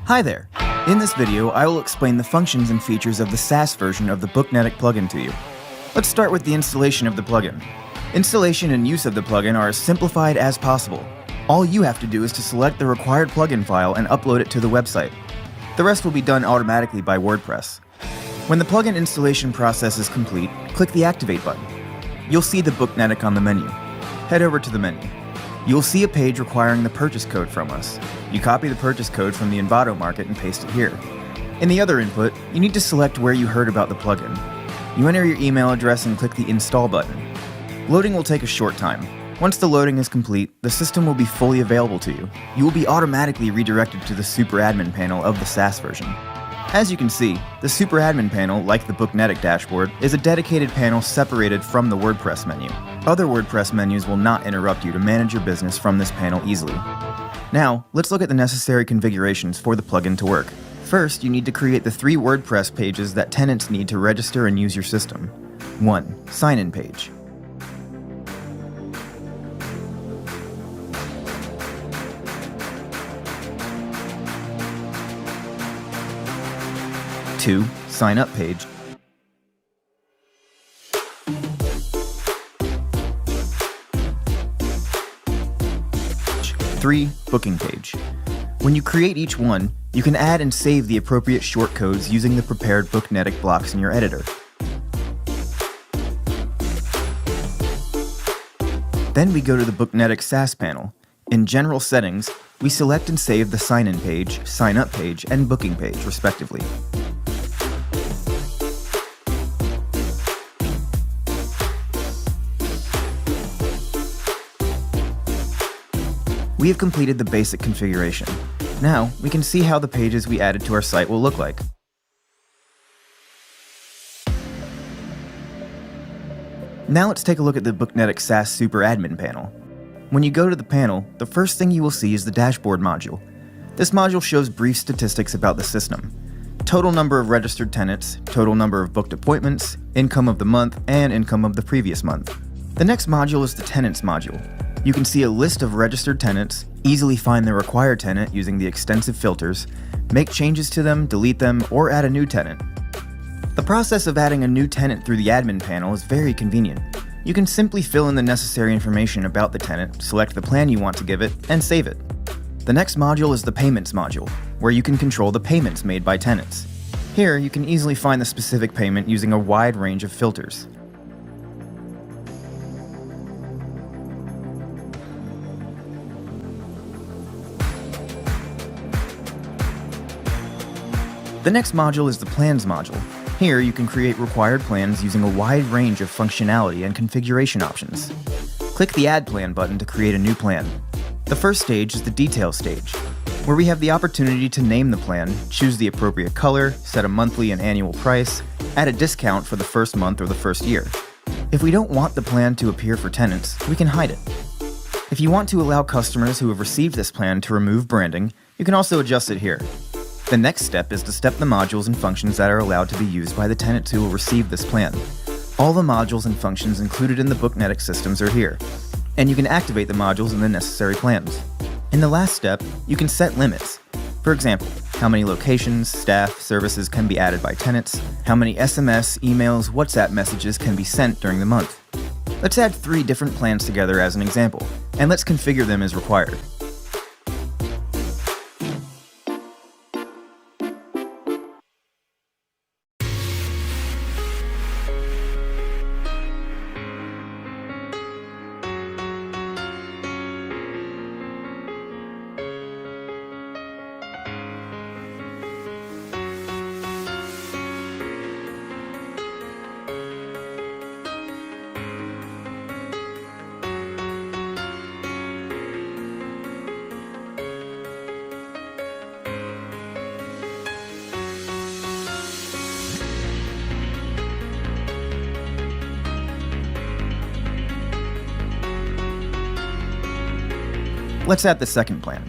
Hi there! In this video, I will explain the functions and features of the SaaS version of the Booknetic plugin to you. Let's start with the installation of the plugin. Installation and use of the plugin are as simplified as possible. All you have to do is to select the required plugin file and upload it to the website. The rest will be done automatically by WordPress. When the plugin installation process is complete, click the Activate button. You'll see the Booknetic on the menu. Head over to the menu. You'll see a page requiring the purchase code from us. You copy the purchase code from the Envato market and paste it here. In the other input, you need to select where you heard about the plugin. You enter your email address and click the Install button. Loading will take a short time. Once the loading is complete, the system will be fully available to you. You will be automatically redirected to the Super Admin panel of the SaaS version. As you can see, the Super Admin panel, like the Booknetic dashboard, is a dedicated panel separated from the WordPress menu. Other WordPress menus will not interrupt you to manage your business from this panel easily. Now, let's look at the necessary configurations for the plugin to work. First, you need to create the 3 WordPress pages that tenants need to register and use your system. 1. Sign-in page. 2. Sign up page. 3. Booking page. When you create each one, you can add and save the appropriate shortcodes using the prepared Booknetic blocks in your editor. Then we go to the Booknetic SaaS panel. In General Settings, we select and save the sign-in page, sign-up page, and booking page, respectively. We have completed the basic configuration. Now, we can see how the pages we added to our site will look like. Now let's take a look at the Booknetic SaaS Super Admin panel. When you go to the panel, the first thing you will see is the dashboard module. This module shows brief statistics about the system. Total number of registered tenants, total number of booked appointments, income of the month, and income of the previous month. The next module is the tenants module. You can see a list of registered tenants, easily find the required tenant using the extensive filters, make changes to them, delete them, or add a new tenant. The process of adding a new tenant through the admin panel is very convenient. You can simply fill in the necessary information about the tenant, select the plan you want to give it, and save it. The next module is the payments module, where you can control the payments made by tenants. Here, you can easily find the specific payment using a wide range of filters. The next module is the Plans module. Here you can create required plans using a wide range of functionality and configuration options. Click the Add Plan button to create a new plan. The first stage is the Details stage, where we have the opportunity to name the plan, choose the appropriate color, set a monthly and annual price, add a discount for the first month or the first year. If we don't want the plan to appear for tenants, we can hide it. If you want to allow customers who have received this plan to remove branding, you can also adjust it here. The next step is to step the modules and functions that are allowed to be used by the tenants who will receive this plan. All the modules and functions included in the Booknetic systems are here, and you can activate the modules in the necessary plans. In the last step, you can set limits. For example, how many locations, staff, services can be added by tenants, how many SMS, emails, WhatsApp messages can be sent during the month. Let's add 3 different plans together as an example, and let's configure them as required. Let's add the second plan.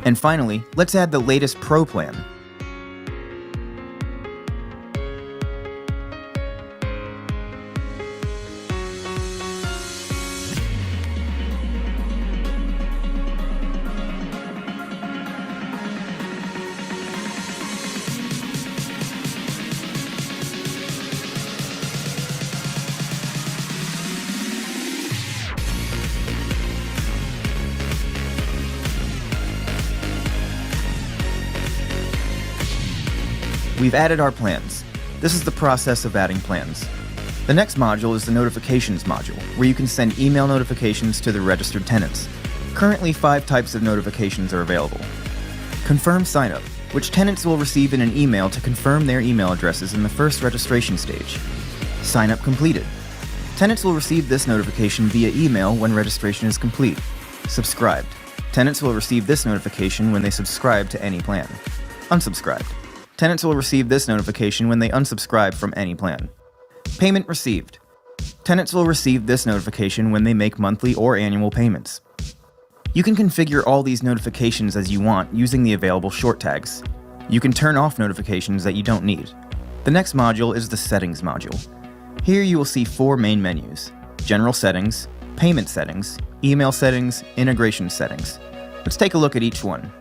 And finally, let's add the latest Pro plan. We've added our plans. This is the process of adding plans. The next module is the notifications module, where you can send email notifications to the registered tenants. Currently, 5 types of notifications are available. Confirm sign-up, which tenants will receive in an email to confirm their email addresses in the first registration stage. Sign-up completed. Tenants will receive this notification via email when registration is complete. Subscribed. Tenants will receive this notification when they subscribe to any plan. Unsubscribed. Tenants will receive this notification when they unsubscribe from any plan. Payment received. Tenants will receive this notification when they make monthly or annual payments. You can configure all these notifications as you want using the available short tags. You can turn off notifications that you don't need. The next module is the Settings module. Here you will see 4 main menus: General Settings, Payment Settings, Email Settings, Integration Settings. Let's take a look at each one.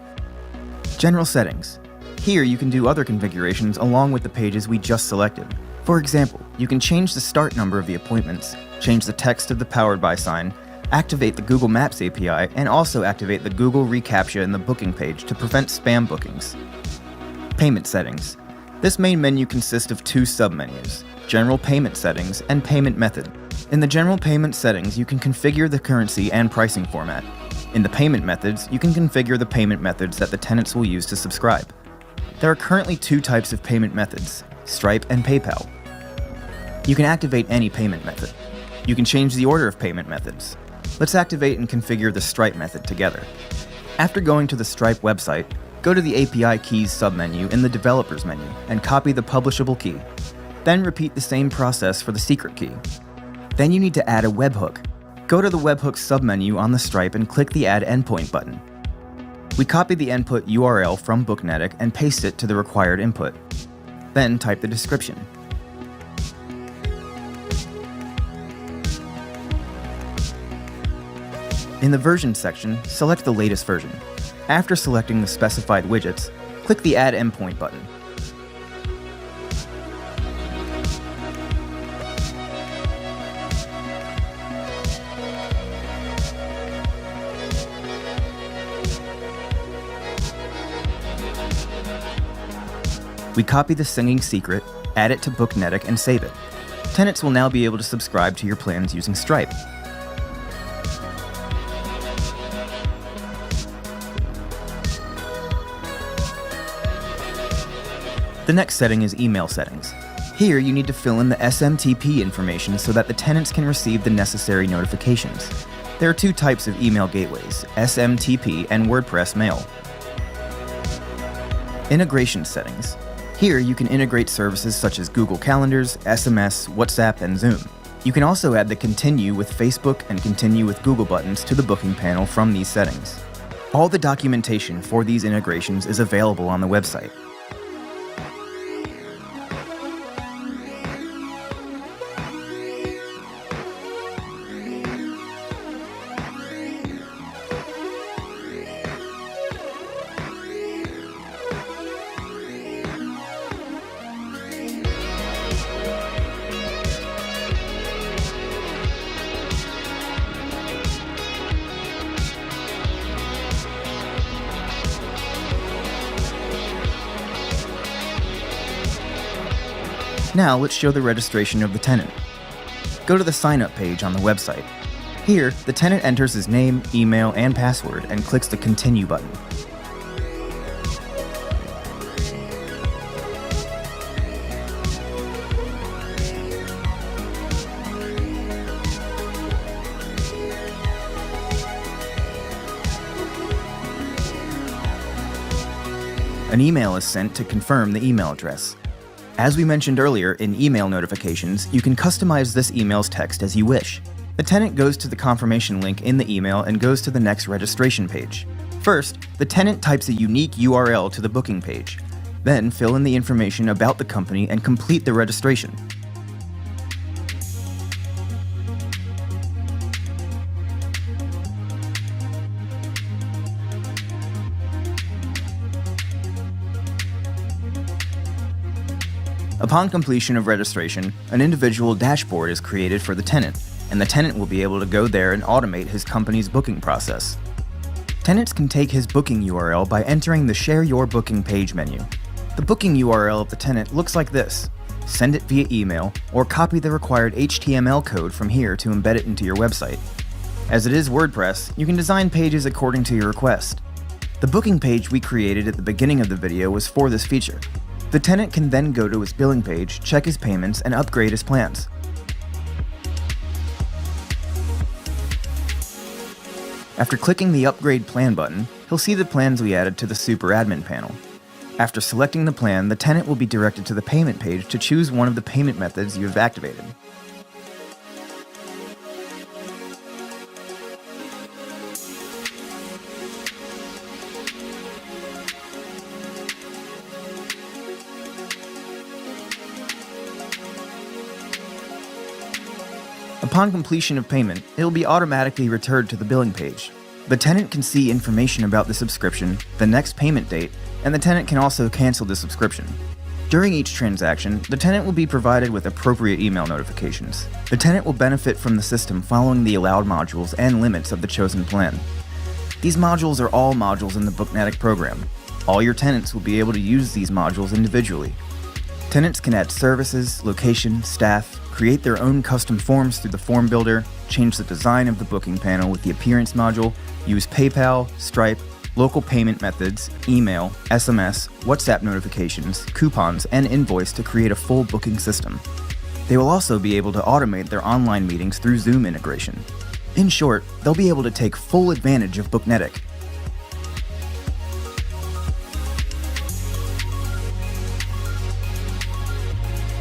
General Settings. Here you can do other configurations along with the pages we just selected. For example, you can change the start number of the appointments, change the text of the Powered By sign, activate the Google Maps API, and also activate the Google reCAPTCHA in the booking page to prevent spam bookings. Payment Settings. This main menu consists of 2 submenus: General Payment Settings and Payment Method. In the General Payment Settings, you can configure the currency and pricing format. In the Payment Methods, you can configure the payment methods that the tenants will use to subscribe. There are currently 2 types of payment methods: Stripe and PayPal. You can activate any payment method. You can change the order of payment methods. Let's activate and configure the Stripe method together. After going to the Stripe website, go to the API Keys submenu in the Developers menu and copy the publishable key. Then repeat the same process for the secret key. Then you need to add a webhook. Go to the webhook submenu on the Stripe and click the Add Endpoint button. We copy the input URL from Booknetic and paste it to the required input. Then type the description. In the version section, select the latest version. After selecting the specified widgets, click the Add Endpoint button. We copy the singing secret, add it to Booknetic, and save it. Tenants will now be able to subscribe to your plans using Stripe. The next setting is Email Settings. Here you need to fill in the SMTP information so that the tenants can receive the necessary notifications. There are 2 types of email gateways: SMTP and WordPress Mail. Integration Settings. Here you can integrate services such as Google Calendars, SMS, WhatsApp, and Zoom. You can also add the Continue with Facebook and Continue with Google buttons to the booking panel from these settings. All the documentation for these integrations is available on the website. Now let's show the registration of the tenant. Go to the sign up page on the website. Here, the tenant enters his name, email, and password and clicks the Continue button. An email is sent to confirm the email address. As we mentioned earlier, in email notifications, you can customize this email's text as you wish. The tenant goes to the confirmation link in the email and goes to the next registration page. First, the tenant types a unique URL to the booking page. Then fill in the information about the company and complete the registration. Upon completion of registration, an individual dashboard is created for the tenant, and the tenant will be able to go there and automate his company's booking process. Tenants can take his booking URL by entering the Share Your Booking page menu. The booking URL of the tenant looks like this. Send it via email, or copy the required HTML code from here to embed it into your website. As it is WordPress, you can design pages according to your request. The booking page we created at the beginning of the video was for this feature. The tenant can then go to his billing page, check his payments, and upgrade his plans. After clicking the Upgrade Plan button, he'll see the plans we added to the Super Admin panel. After selecting the plan, the tenant will be directed to the payment page to choose one of the payment methods you have activated. Upon completion of payment, it will be automatically returned to the billing page. The tenant can see information about the subscription, the next payment date, and the tenant can also cancel the subscription. During each transaction, the tenant will be provided with appropriate email notifications. The tenant will benefit from the system following the allowed modules and limits of the chosen plan. These modules are all modules in the Booknetic program. All your tenants will be able to use these modules individually. Tenants can add services, location, staff, create their own custom forms through the form builder, change the design of the booking panel with the appearance module, use PayPal, Stripe, local payment methods, email, SMS, WhatsApp notifications, coupons, and invoice to create a full booking system. They will also be able to automate their online meetings through Zoom integration. In short, they'll be able to take full advantage of Booknetic.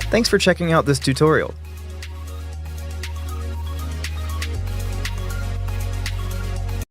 Thanks for checking out this tutorial.